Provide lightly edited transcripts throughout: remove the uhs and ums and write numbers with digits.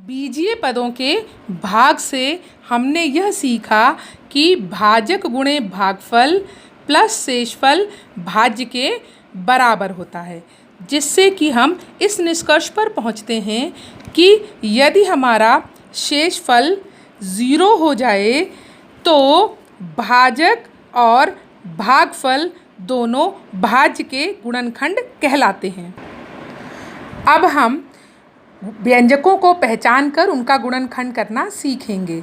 बीजीय पदों के भाग से हमने यह सीखा कि भाजक गुणे भागफल प्लस शेषफल भाज्य के बराबर होता है, जिससे कि हम इस निष्कर्ष पर पहुंचते हैं कि यदि हमारा शेषफल 0 हो जाए तो भाजक और भागफल दोनों भाज्य के गुणनखंड कहलाते हैं। अब हम व्यंजकों को पहचान कर उनका गुणनखंड करना सीखेंगे।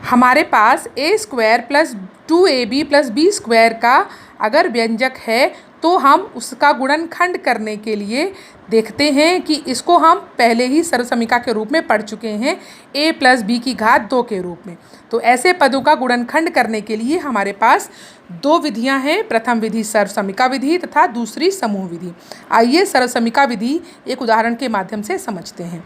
हमारे पास a² + 2ab + b² का अगर व्यंजक है तो हम उसका गुणनखंड करने के लिए देखते हैं कि इसको हम पहले ही सर्वसमीका के रूप में पढ़ चुके हैं, a + b² के रूप में। तो ऐसे पदों का गुणनखंड करने के लिए हमारे पास दो विधियां हैं, प्रथम विधि सर्वसमीका विधि तथा दूसरी समूह विधि। आइए सर्वसमीका विधि एक उदाहरण के माध्यम से समझते हैं।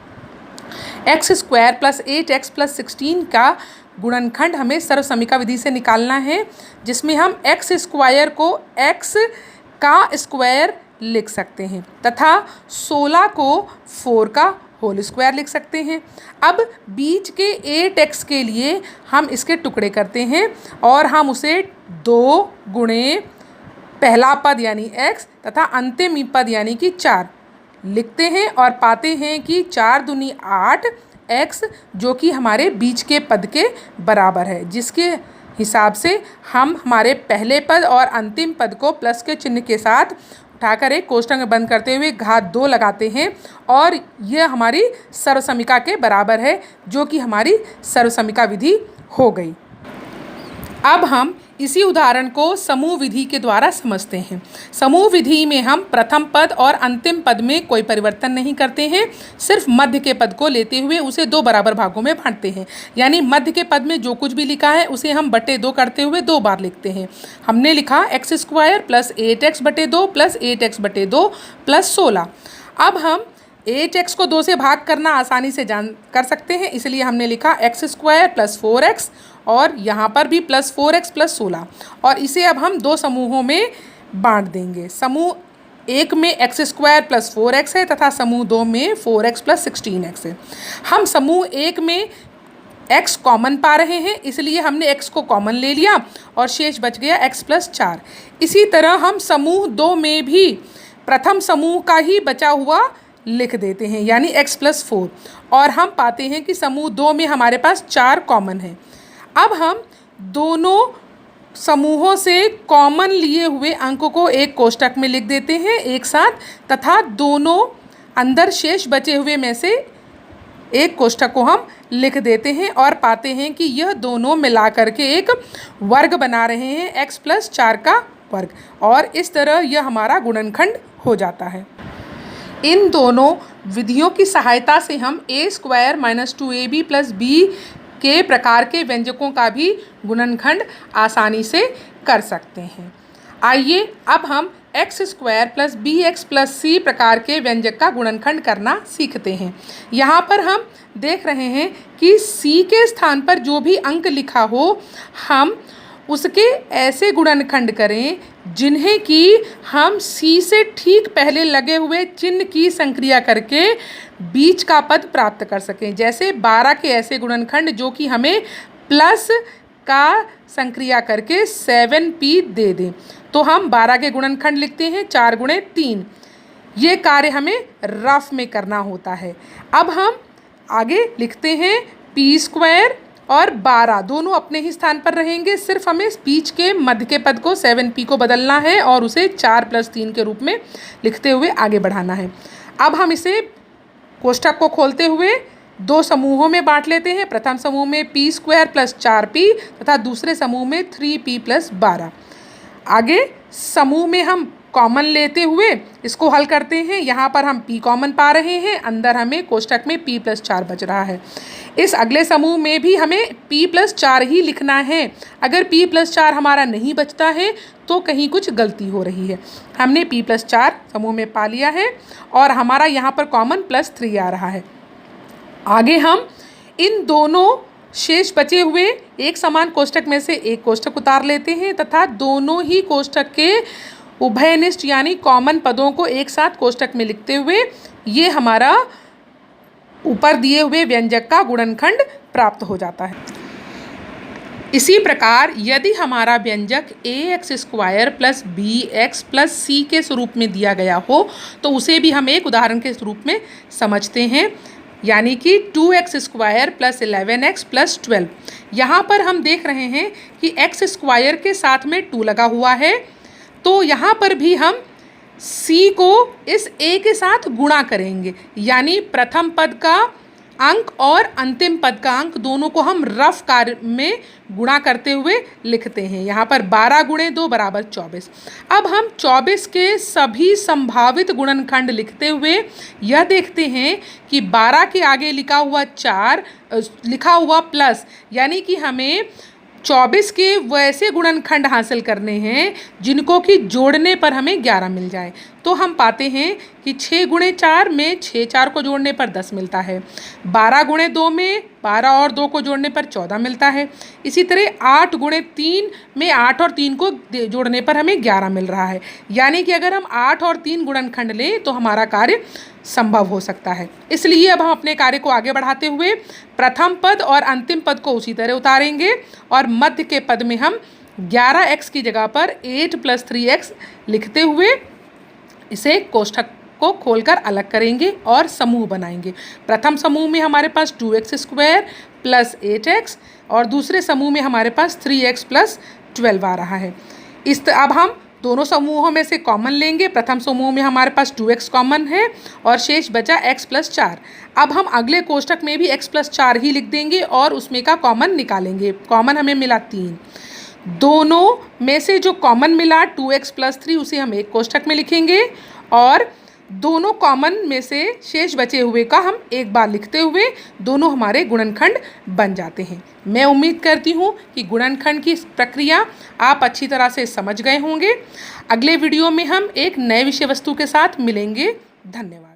x² + 8x + 16 का गुणनखंड हमें सर्वसमीका विधि से निकालना है, जिसमें हम x² को x का स्क्वायर लिख सकते हैं तथा 16 को 4 का होल स्क्वायर लिख सकते हैं। अब बीच के 8x के लिए हम इसके टुकड़े करते हैं और हम उसे 2 गुणे पहला पद यानी x तथा अंतिम पद यानी कि 4 लिखते हैं और पाते हैं कि 4 दूनी 8 x जो कि हमारे बीच के पद के बराबर है, जिसके हिसाब से हम हमारे पहले पद और अंतिम पद को प्लस के चिन्ह के साथ उठाकर एक कोष्ठक में बंद करते हुए घात 2 लगाते हैं और यह हमारी सर्वसमीका के बराबर है, जो कि हमारी सर्वसमीका विधि हो गई। अब हम इसी उदाहरण को समूह विधि के द्वारा समझते हैं। समूह विधि में हम प्रथम पद और अंतिम पद में कोई परिवर्तन नहीं करते हैं, सिर्फ मध्य के पद को लेते हुए उसे 2 बराबर भागों में बांटते हैं। यानी मध्य के पद में जो कुछ भी लिखा है उसे हम बटे 2 करते हुए 2 बार लिखते हैं। हमने लिखा x² + 8x/2 + 8x/2 + 16। अब हम 8x को 2 से भाग करना आसानी से कर सकते हैं, इसलिए हमने लिखा x² + 4x और यहाँ पर भी +4x + 16 और इसे अब हम 2 समूहों में बांट देंगे। समूह 1 में x² + 4x है तथा समूह 2 में 4x + 16x है। हम समूह 1 में x कॉमन पा रहे हैं, इसलिए हमने x को कॉमन ले लिया और शेष बच गया x + 4। इसी तरह हम समूह 2 में भी प्रथम समूह का ही बचा हुआ लिख देते हैं, यानी x + 4 और हम पाते हैं कि समूह 2 में हमारे पास 4 कॉमन है। अब हम दोनों समूहों से कॉमन लिए हुए अंक को एक कोष्ठक में लिख देते हैं एक साथ तथा दोनों अंदर शेष बचे हुए में से एक कोष्ठक को हम लिख देते हैं और पाते हैं कि यह दोनों मिलाकर के एक वर्ग बना रहे हैं, x + 4 का वर्ग, और इस तरह यह हमारा गुणनखंड हो जाता है। इन दोनों विधियों की सहायता से हम a² - 2ab + b के प्रकार के व्यंजकों का भी गुणनखंड आसानी से कर सकते हैं। आइए अब हम x² + bx + c प्रकार के व्यंजक का गुणनखंड करना सीखते हैं। यहाँ पर हम देख रहे हैं कि c के स्थान पर जो भी अंक लिखा हो हम उसके ऐसे गुणनखंड करें जिन्हें कि हम c से ठीक पहले लगे हुए चिन्ह की संक्रिया करके बीच का पद प्राप्त कर सकें। जैसे 12 के ऐसे गुणनखंड जो कि हमें प्लस का संक्रिया करके 7p दे दें, तो हम 12 के गुणनखंड लिखते हैं 4 × 3। ये कार्य हमें रफ में करना होता है। अब हम आगे लिखते हैं p² और 12 दोनों अपने ही स्थान पर रहेंगे, सिर्फ हमें बीच के मध्य के पद को 7p को बदलना है और उसे 4 + 3 के रूप में लिखते हुए आगे बढ़ाना है। अब हम इसे कोष्ठक को खोलते हुए 2 समूहों में बांट लेते हैं। प्रथम समूह में p² + 4p तथा दूसरे समूह में 3p + 12। आगे समूह में हम कॉमन लेते हुए इसको हल करते हैं। यहाँ पर हम p कॉमन पा रहे हैं, अंदर हमें कोष्ठक में p + 4 बच रहा है। इस अगले समूह में भी हमें p + 4 ही लिखना है। अगर p + 4 हमारा नहीं बचता है तो कहीं कुछ गलती हो रही है। हमने p + 4 समूह में पा लिया है और हमारा यहाँ पर कॉमन +3 आ रहा है। आगे हम इन दोनों शेष बचे हुए एक समान कोष्ठक में से एक कोष्ठक उतार लेते हैं तथा दोनों ही कोष्ठक के उभयनिष्ठ यानी कॉमन पदों को एक साथ कोष्ठक में लिखते हुए ये हमारा ऊपर दिए हुए व्यंजक का गुणनखंड प्राप्त हो जाता है। इसी प्रकार यदि हमारा व्यंजक ax² plus bx plus c के स्वरूप में दिया गया हो तो उसे भी हम एक उदाहरण के स्वरूप में समझते हैं, यानी कि 2x² प्लस 11x प्लस 12। यहाँ पर हम देख रहे हैं कि x² के साथ में 2 लगा हुआ है, तो यहाँ पर भी हम c को इस a के साथ गुणा करेंगे, यानी प्रथम पद का अंक और अंतिम पद का अंक दोनों को हम रफ कार्य में गुणा करते हुए लिखते हैं। यहाँ पर 12 गुणे 2 बराबर 24। अब हम 24 के सभी संभावित गुणनखंड लिखते हुए यह देखते हैं कि 12 के आगे लिखा हुआ प्लस, यानी कि हमें 24 के वैसे गुणनखंड हासिल करने हैं जिनको कि जोड़ने पर हमें 11 मिल जाए। तो हम पाते हैं कि 6 गुणे 4 में 6 4 को जोड़ने पर 10 मिलता है, 12 गुणे 2 में 12 और 2 को जोड़ने पर 14 मिलता है। इसी तरह 8 गुणे 3 में 8 और 3 को जोड़ने पर हमें 11 मिल रहा है, यानी कि अगर हम 8 और 3 गुणनखंड लें तो हमारा कार्य संभव हो सकता है। इसलिए अब हम अपने कार्य को आगे बढ़ाते हुए प्रथम पद और अंतिम पद को उसी तरह उतारेंगे और मध्य के पद में हम 11x की जगह पर 8 + 3x लिखते हुए इसे कोष्ठक को खोलकर अलग करेंगे और समूह बनाएंगे। प्रथम समूह में हमारे पास 2x² प्लस 8x और दूसरे समूह में हमारे पास 3x प्लस 12 आ रहा है। अब हम दोनों समूहों में से कॉमन लेंगे। प्रथम समूह में हमारे पास 2x कॉमन है और शेष बचा x + 4। अब हम अगले कोष्ठक में भी x + 4 ही लिख देंगे और उसमें का कॉमन निकालेंगे। कॉमन हमें मिला 3। दोनों में से जो कॉमन मिला 2x + 3 उसे हम एक कोष्ठक में लिखेंगे और दोनों कॉमन में से शेष बचे हुए का हम एक बार लिखते हुए दोनों हमारे गुणनखंड बन जाते हैं। मैं उम्मीद करती हूँ कि गुणनखंड की प्रक्रिया आप अच्छी तरह से समझ गए होंगे। अगले वीडियो में हम एक नए विषय वस्तु के साथ मिलेंगे। धन्यवाद।